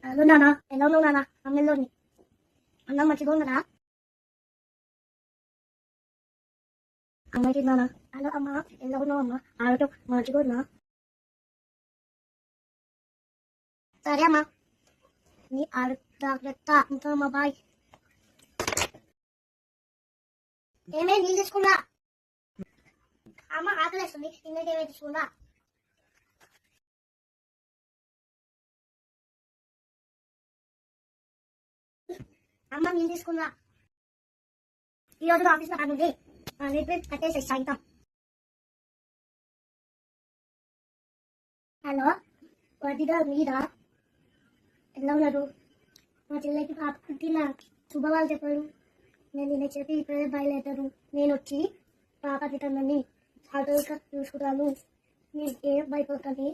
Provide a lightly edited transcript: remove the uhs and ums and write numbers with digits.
Hello నాన్న, ఎలా ఉన్నావు నాన్న? అన్నెల్లోని అన్నం మంచిగా ఉన్నదా? అమ్మకి నాన్న. హలో అమ్మ, ఎలా ఉన్నావు అమ్మ? ఆరోగ్యం మంచిగా ఉన్నా? సరే అమ్మా, నీ జాగ్రత్త. ఇంకా అమ్మ బాయ్. ఏమే నీళ్ళు తీసుకున్నా? అమ్మ ఆకలేస్తుంది, ఇంకేమే తీసుకున్నా? అమ్మ నీళ్ళు తీసుకున్నా? ఈ రోజు ఆఫీస్లో పని ఉంది, రేపు కట్టేసి సాయంత్రం. హలో, వదిగా మీరా? ఎలా ఉన్నారు? మా చెల్లెకి పాప పుట్టిన శుభవాళ్ళు చెప్పారు. నేను నిన్న చెప్పి ఇప్పుడే బయలుదేరాను. నేను వచ్చి పాపకి తనని ఆటోగా చూసుకుంటాను. మీరు ఏం భయపడకండి.